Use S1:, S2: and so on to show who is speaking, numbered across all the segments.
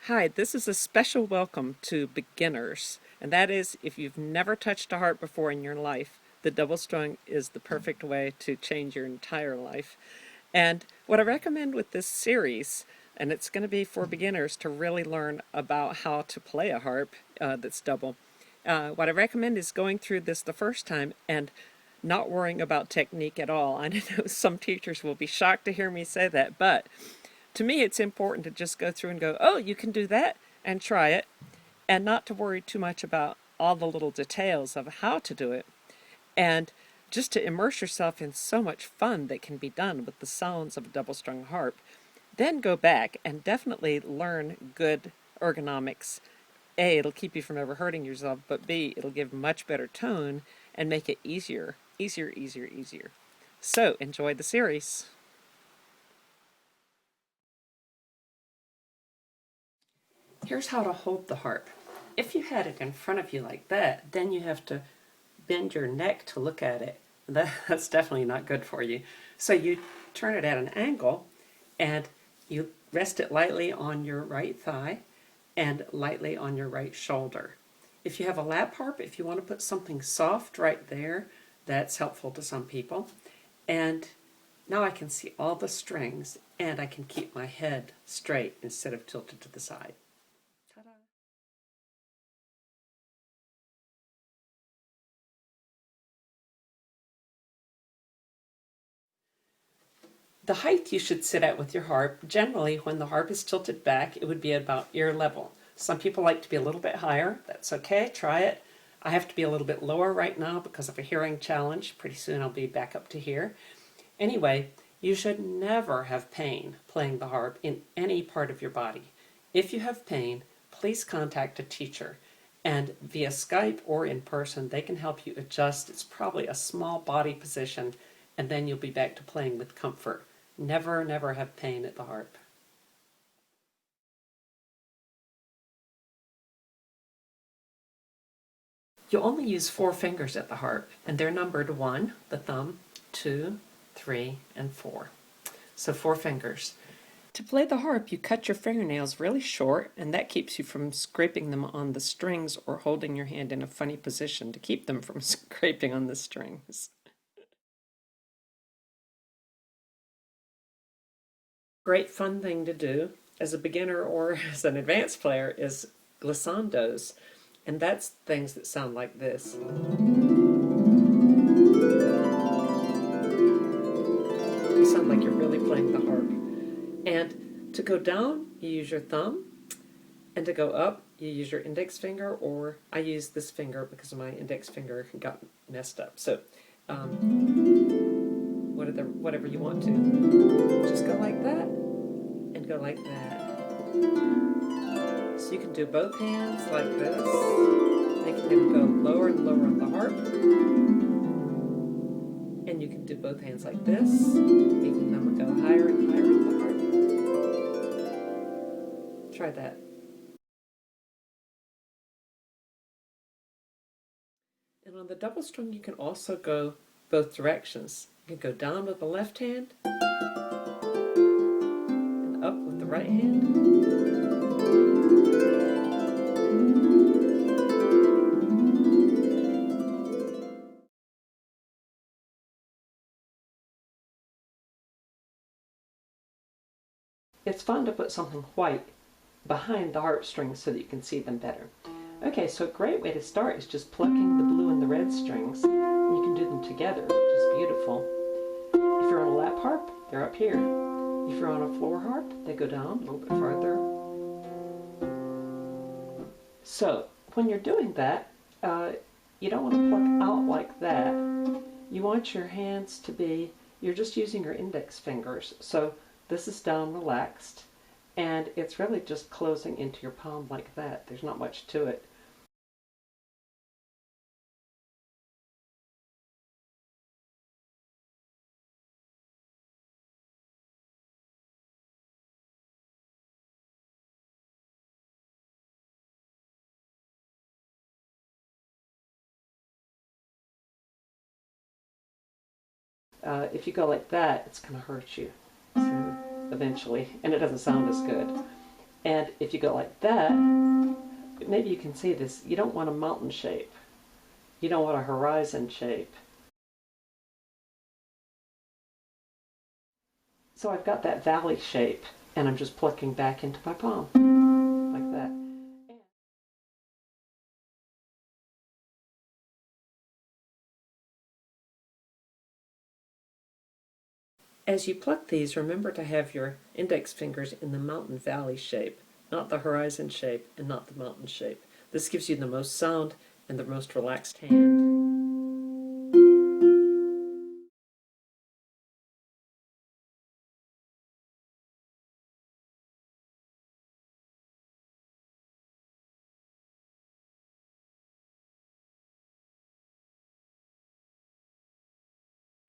S1: Hi, this is a special welcome to beginners, and that is if you've never touched a harp before in your life, the double strung is the perfect way to change your entire life. And what I recommend with this series, and it's going to be for beginners to really learn about how to play a harp that's double. What I recommend is going through this the first time and not worrying about technique at all. I know some teachers will be shocked to hear me say that, but to me, it's important to just go through and go, oh, you can do that, and try it, and not to worry too much about all the little details of how to do it, and just to immerse yourself in so much fun that can be done with the sounds of a double strung harp. Then go back and definitely learn good ergonomics. A, it'll keep you from ever hurting yourself, but B, it'll give much better tone and make it easier, easier, easier, easier. So enjoy the series. Here's how to hold the harp. If you had it in front of you like that, then you have to bend your neck to look at it. That's definitely not good for you. So you turn it at an angle and you rest it lightly on your right thigh and lightly on your right shoulder. If you have a lap harp, if you want to put something soft right there, that's helpful to some people. And now I can see all the strings and I can keep my head straight instead of tilted to the side. Ta-da! The height you should sit at with your harp, generally when the harp is tilted back, it would be about ear level. Some people like to be a little bit higher. That's okay, try it. I have to be a little bit lower right now because of a hearing challenge. Pretty soon I'll be back up to here. Anyway, you should never have pain playing the harp in any part of your body. If you have pain, please contact a teacher. And via Skype or in person, they can help you adjust. It's probably a small body position, and then you'll be back to playing with comfort. Never, never have pain at the harp. You only use 4 fingers at the harp, and they're numbered 1, the thumb, 2, 3, and 4. So 4 fingers. To play the harp, you cut your fingernails really short, and that keeps you from scraping them on the strings or holding your hand in a funny position to keep them from scraping on the strings. Great fun thing to do as a beginner or as an advanced player is Glissandos, and that's things that sound like this. You sound like you're really playing the harp. And to go down, you use your thumb, and to go up, you use your index finger, or I use this finger because my index finger got messed up. So whatever you want to. Just go like that, and go like that. So you can do both hands like this, making them go lower and lower on the harp. And you can do both hands like this, making them go higher and higher on the harp. Try that. And on the double string, you can also go both directions. You can go down with the left hand and up with the right hand. It's fun to put something white behind the harp strings so that you can see them better. Okay, so a great way to start is just plucking the blue and the red strings. And you can do them together, which is beautiful. If you're on a lap harp, they're up here. If you're on a floor harp, they go down a little bit farther. So, when you're doing that, you don't want to pluck out like that. You want your hands to be, you're just using your index fingers. So this is down relaxed, and it's really just closing into your palm like that. There's not much to it. If you go like that, it's going to hurt you eventually, and it doesn't sound as good. And if you go like that, maybe you can see this. You don't want a mountain shape. You don't want a horizon shape. So I've got that valley shape, and I'm just plucking back into my palm, like that. As you pluck these, remember to have your index fingers in the mountain valley shape, not the horizon shape and not the mountain shape. This gives you the most sound and the most relaxed hand.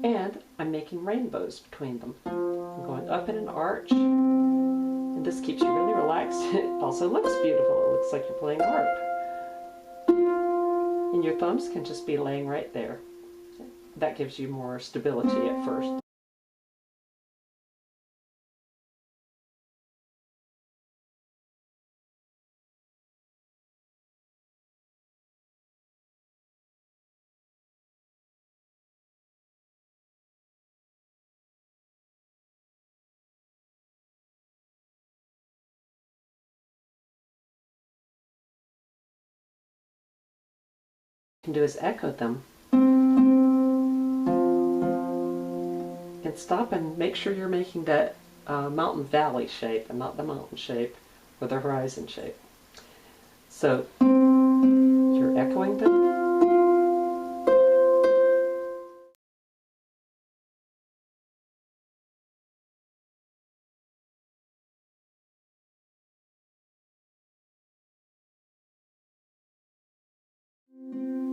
S1: And I'm making rainbows between them. I'm going up in an arch, and this keeps you really relaxed. It also looks beautiful. It looks like you're playing harp. And your thumbs can just be laying right there. That gives you more stability at first. You can do is echo them. And stop and make sure you're making that mountain valley shape and not the mountain shape or the horizon shape. So you're echoing them.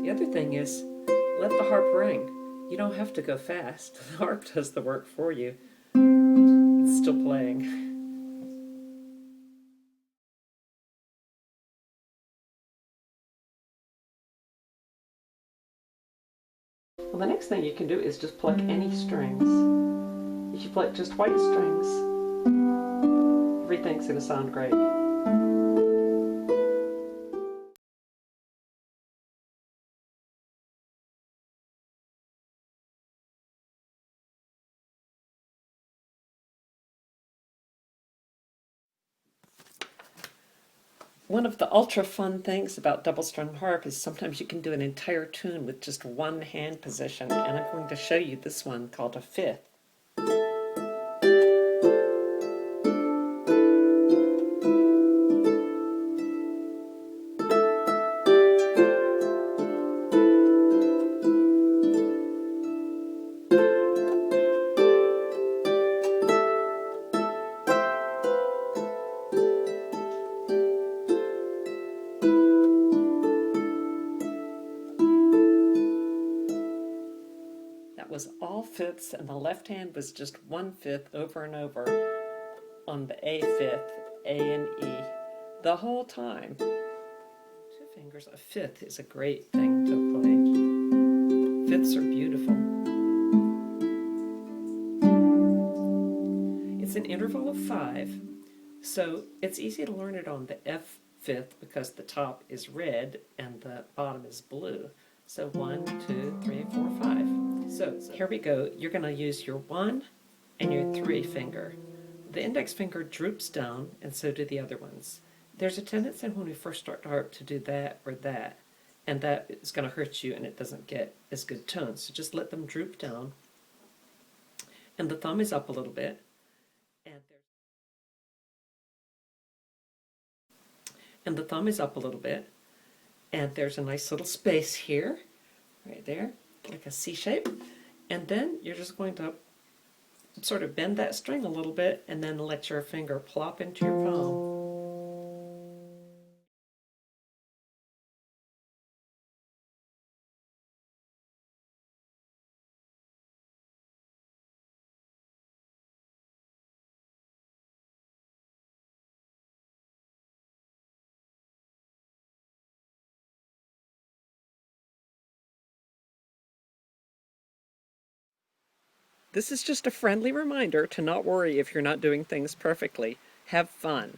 S1: The other thing is, let the harp ring. You don't have to go fast. The harp does the work for you. It's still playing. Well, the next thing you can do is just pluck any strings. If you pluck just white strings, everything's going to sound great. One of the ultra fun things about double strung harp is sometimes you can do an entire tune with just one hand position, and I'm going to show you this one called a fifth. That was all fifths, and the left hand was just one fifth over and over on the A fifth, A and E, the whole time. Two fingers, a fifth is a great thing to play. Fifths are beautiful. It's an interval of 5, so it's easy to learn it on the F fifth because the top is red and the bottom is blue. So 1, 2, 3, 4, 5. So here we go. You're going to use your 1 and your 3 finger. The index finger droops down, and so do the other ones. There's a tendency when we first start to harp to do that or that, and that is going to hurt you and it doesn't get as good tones. So just let them droop down. And the thumb is up a little bit. And the thumb is up a little bit. And there's a nice little space here, right there, like a C shape. And then you're just going to sort of bend that string a little bit and then let your finger plop into your palm. This is just a friendly reminder to not worry if you're not doing things perfectly. Have fun.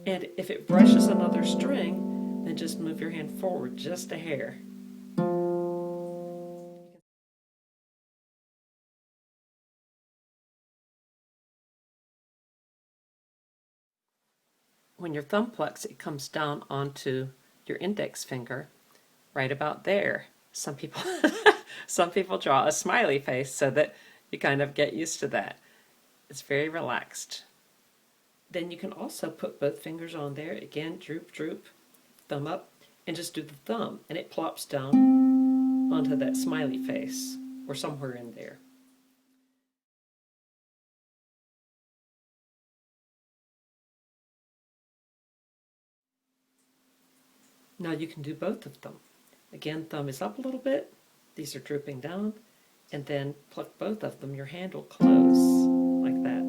S1: And if it brushes another string, then just move your hand forward just a hair. When your thumb plucks, it comes down onto your index finger, right about there. Some people some people draw a smiley face so that you kind of get used to that. It's very relaxed. Then you can also put both fingers on there. Again, droop, droop, thumb up, and just do the thumb, and it plops down onto that smiley face or somewhere in there. Now you can do both of them. Again, thumb is up a little bit. These are drooping down. And then pluck both of them. Your hand will close like that.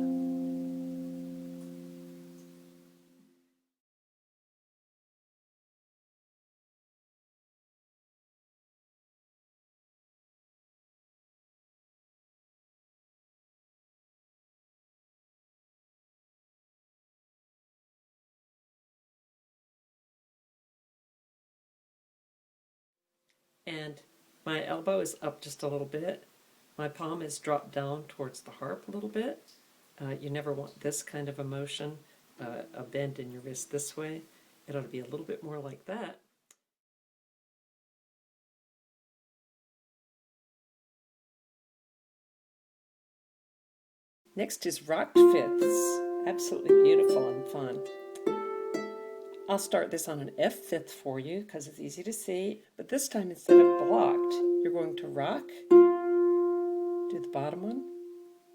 S1: And my elbow is up just a little bit. My palm is dropped down towards the harp a little bit. You never want this kind of a motion, a bend in your wrist this way. It ought to be a little bit more like that. Next is rocked fifths. Absolutely beautiful and fun. I'll start this on an F fifth for you because it's easy to see, but this time instead of blocked, you're going to rock, do the bottom one,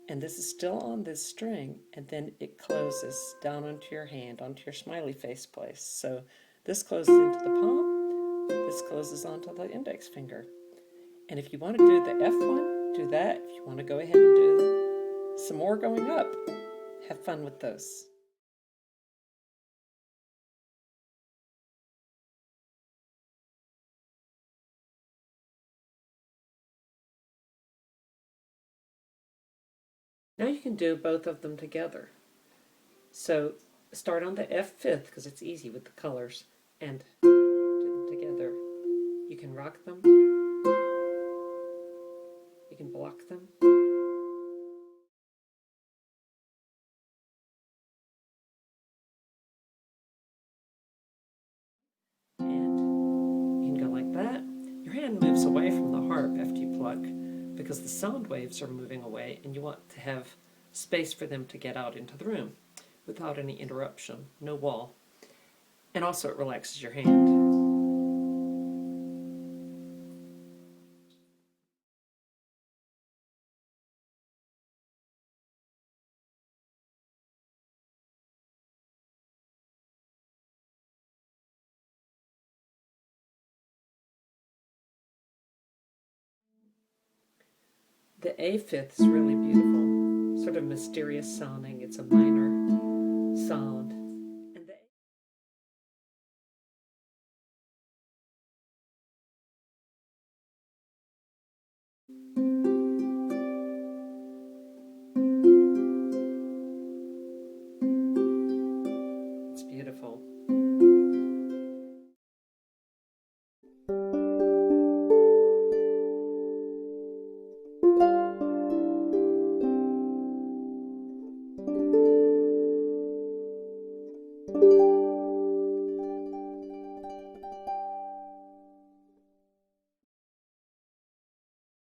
S1: and this is still on this string, and then it closes down onto your hand, onto your smiley face place. So this closes into the palm, this closes onto the index finger. And if you want to do the F one, do that. If you want to go ahead and do some more going up, have fun with those. Now you can do both of them together. So start on the F fifth because it's easy with the colors and do them together. You can rock them, you can block them. And you can go like that. Your hand moves away from the harp after you pluck because the sound waves are moving away and you want to have space for them to get out into the room without any interruption, no wall. And also it relaxes your hand. The A fifth is really beautiful, sort of mysterious sounding. It's a minor sound.